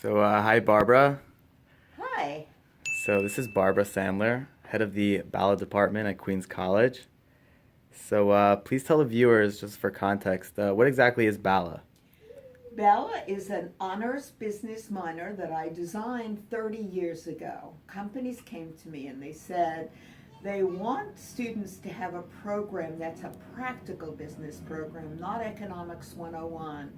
Hi Barbara. Hi. So this is Barbara Sandler, head of the BALA department at Queens College. Please tell the viewers, just for context, what exactly is BALA? BALA is an honors business minor that I designed 30 years ago. Companies came to me and they said they want students to have a program that's a practical business program, not economics 101,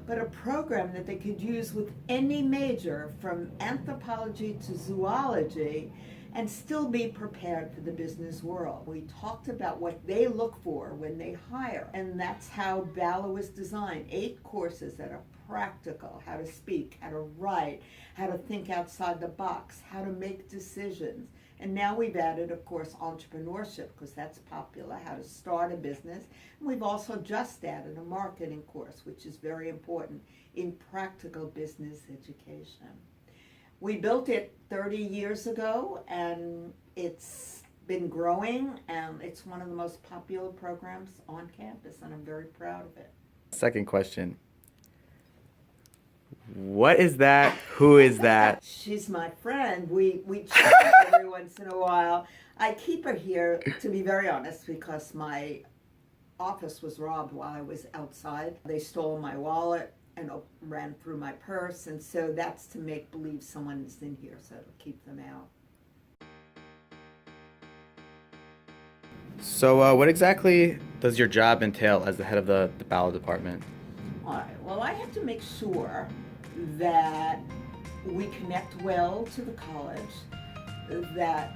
but a program that they could use with any major from anthropology to zoology and still be prepared for the business world. We talked about what they look for when they hire, and that's how BALA was designed. 8 courses that are practical: how to speak, how to write, how to think outside the box, how to make decisions. And now we've added, of course, entrepreneurship, because that's popular, how to start a business. And we've also just added a marketing course, which is very important in practical business education. We built it 30 years ago, and it's been growing, and it's one of the most popular programs on campus, and I'm very proud of it. Second question. What is that? Who is that? She's my friend. We chat every once in a while. I keep her here, to be very honest, because my office was robbed while I was outside. They stole my wallet and ran through my purse, and so that's to make believe someone is in here, so to keep them out. What exactly does your job entail as the head of the BALA department? All right, well, I have to make sure that we connect well to the college, that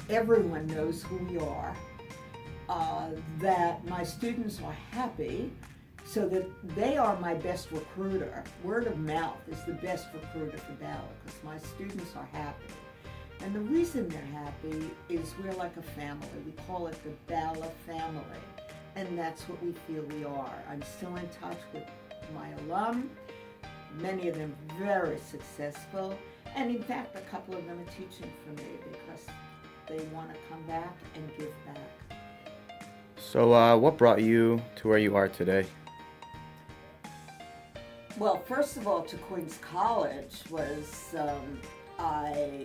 everyone knows who we are, that my students are happy, so that they are my best recruiter. Word of mouth is the best recruiter for BALA, because my students are happy. And the reason they're happy is we're like a family. We call it the BALA family, and that's what we feel we are. I'm still in touch with my alum, many of them very successful, and in fact a couple of them are teaching for me because they want to come back and give back. What brought you to where you are today? Well, first of all, to Queens College was I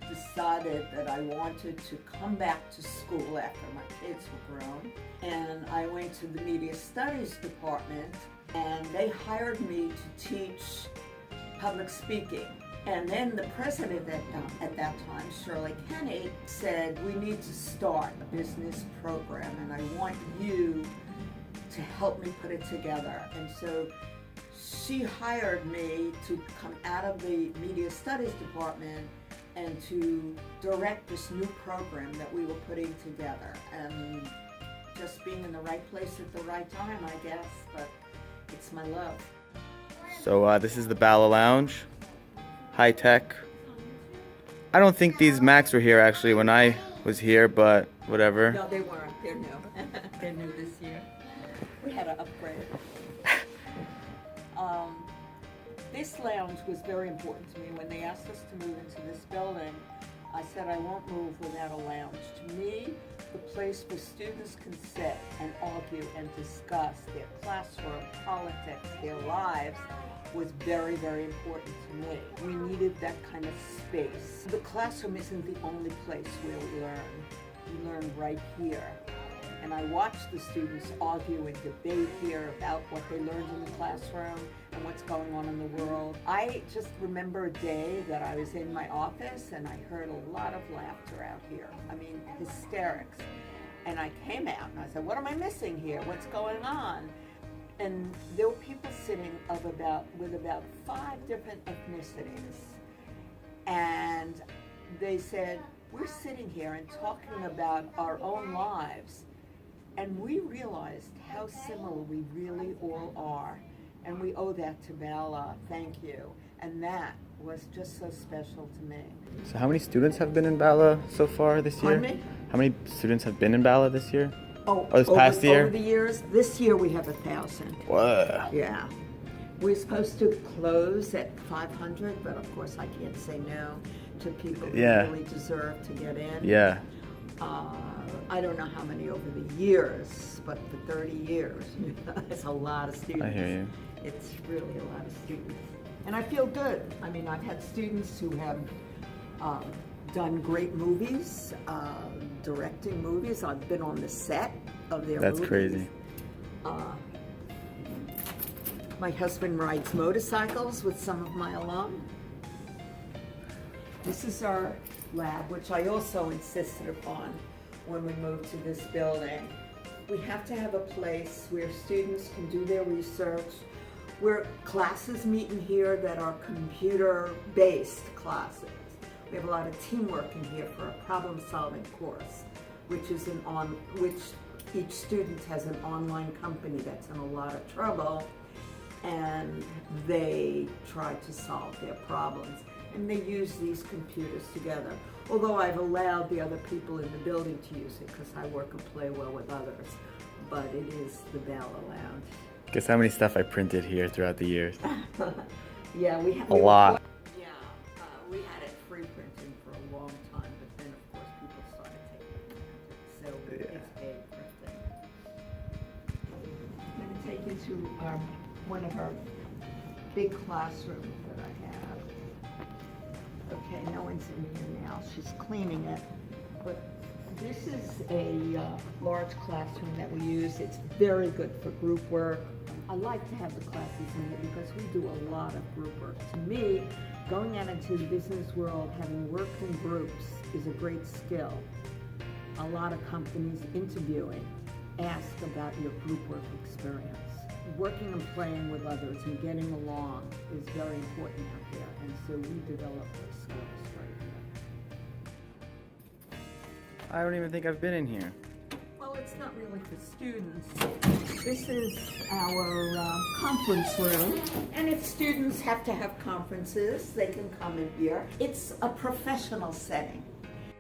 decided that I wanted to come back to school after my kids were grown, and I went to the Media Studies department, and they hired me to teach public speaking. And then the president at that time, Shirley Kenny, said, we need to start a business program, and I want you to help me put it together. And so she hired me to come out of the Media Studies department and to direct this new program that we were putting together. And just being in the right place at the right time, I guess, but it's my love. This is the BALA Lounge. High tech. I don't think these Macs were here actually when I was here, but whatever. No, they weren't. They're new. They're new this year. We had to upgrade. This lounge was very important to me. When they asked us to move into this building, I said I won't move without a lounge. To me, the place where students can sit and argue and discuss their classroom, politics, their lives, was very, very important to me. We needed that kind of space. The classroom isn't the only place where we learn. We learn right here. And I watched the students argue and debate here about what they learned in the classroom and what's going on in the world. I just remember a day that I was in my office and I heard a lot of laughter out here. I mean, hysterics. And I came out and I said, what am I missing here? What's going on? And there were people sitting with about 5 different ethnicities. And they said, we're sitting here and talking about our own lives. And we realized how similar we really all are. And we owe that to BALA. Thank you. And that was just so special to me. So how many students have been in BALA so far this year? Pardon me? How many students have been in BALA this year? Oh, this past year? Over the years, this year we have 1,000. Whoa. Yeah. We're supposed to close at 500, but of course I can't say no to people who really deserve to get in. Yeah. I don't know how many over the years, but for 30 years, it's a lot of students. I hear you. It's really a lot of students. And I feel good. I mean, I've had students who have um, done great movies, directing movies. I've been on the set of their That's movies. crazy. My husband rides motorcycles with some of my alum. This is our lab, which I also insisted upon when we moved to this building. We have to have a place where students can do their research, where classes meet in here that are computer-based classes. We have a lot of teamwork in here for a problem-solving course, which each student has an online company that's in a lot of trouble, and they try to solve their problems. And they use these computers together. Although I've allowed the other people in the building to use it because I work and play well with others. But it is the BALA lounge. Guess how many stuff I printed here throughout the years? Yeah, we had A lot. Yeah, we had it free printing for a long time, but then of course people started taking it. So it's paid printing. I'm going to take you to one of our big classrooms that I have. Okay, no one's in here now. She's cleaning it. But this is a large classroom that we use. It's very good for group work. I like to have the classes in it because we do a lot of group work. To me, going out into the business world, having worked in groups is a great skill. A lot of companies interviewing ask about your group work experience. Working and playing with others and getting along is very important out there, and so we develop those skills right here. I don't even think I've been in here. Well, it's not really for students. This is our conference room, and if students have to have conferences, they can come in here. It's a professional setting.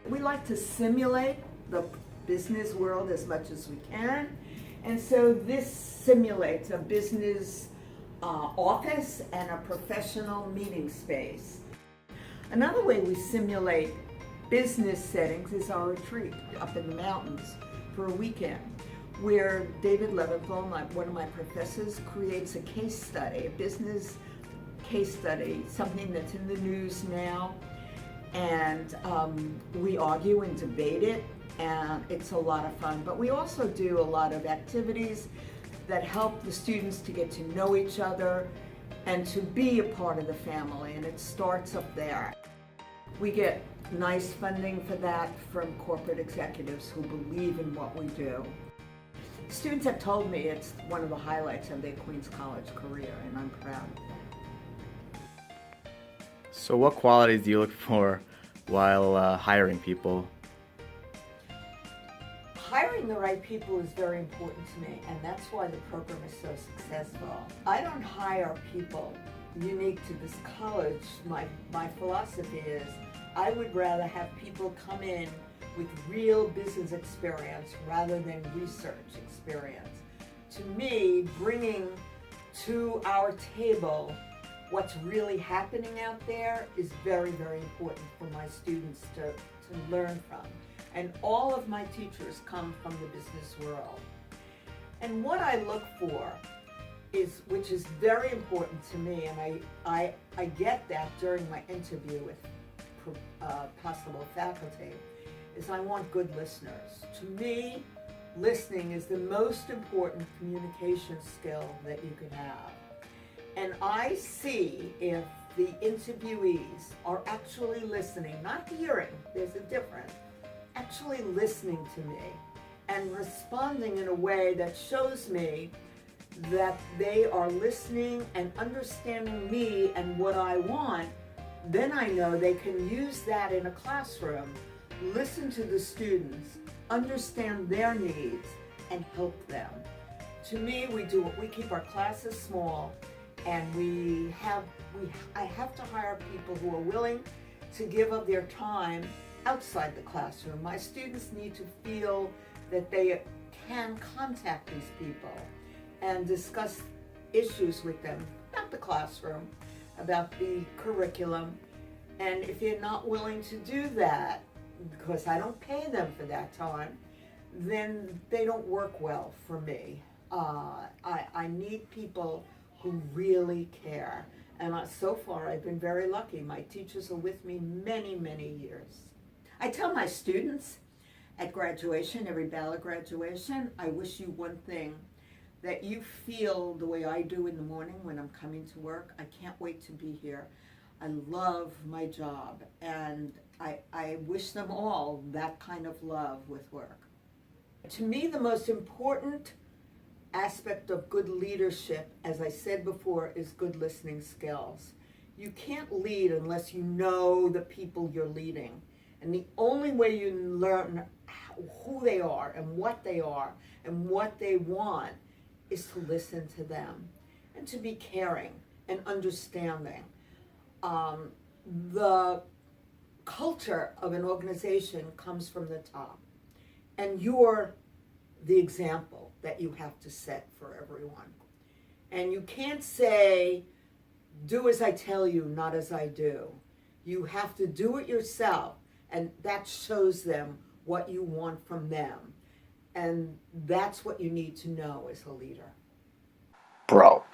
We like to simulate the business world as much as we can. And so this simulates a business office and a professional meeting space. Another way we simulate business settings is our retreat up in the mountains for a weekend, where David Leventhal, one of my professors, creates a case study, a business case study, something that's in the news now, and we argue and debate it. And it's a lot of fun. But we also do a lot of activities that help the students to get to know each other and to be a part of the family, and it starts up there. We get nice funding for that from corporate executives who believe in what we do. Students have told me it's one of the highlights of their Queens College career, and I'm proud of that. So what qualities do you look for while hiring people? Hiring the right people is very important to me, and that's why the program is so successful. I don't hire people unique to this college. My philosophy is I would rather have people come in with real business experience rather than research experience. To me, bringing to our table what's really happening out there is very, very important for my students to learn from. And all of my teachers come from the business world. And what I look for is, which is very important to me, and I get that during my interview with possible faculty, is I want good listeners. To me, listening is the most important communication skill that you can have. And I see if the interviewees are actually listening, not hearing, there's a difference, actually listening to me and responding in a way that shows me that they are listening and understanding me and what I want, then I know they can use that in a classroom, listen to the students, understand their needs, and help them. To me, we keep our classes small, and I have to hire people who are willing to give up their time outside the classroom. My students need to feel that they can contact these people and discuss issues with them about the classroom, about the curriculum. And if they're not willing to do that, because I don't pay them for that time, then they don't work well for me. I need people who really care. And so far, I've been very lucky. My teachers are with me many, many years. I tell my students at graduation, every BALA graduation, I wish you one thing, that you feel the way I do in the morning when I'm coming to work. I can't wait to be here. I love my job, and I wish them all that kind of love with work. To me, the most important aspect of good leadership, as I said before, is good listening skills. You can't lead unless you know the people you're leading. And the only way you learn who they are and what they want is to listen to them and to be caring and understanding. The culture of an organization comes from the top, and you're the example that you have to set for everyone. And you can't say, do as I tell you, not as I do. You have to do it yourself, and that shows them what you want from them. And that's what you need to know as a leader. Bro,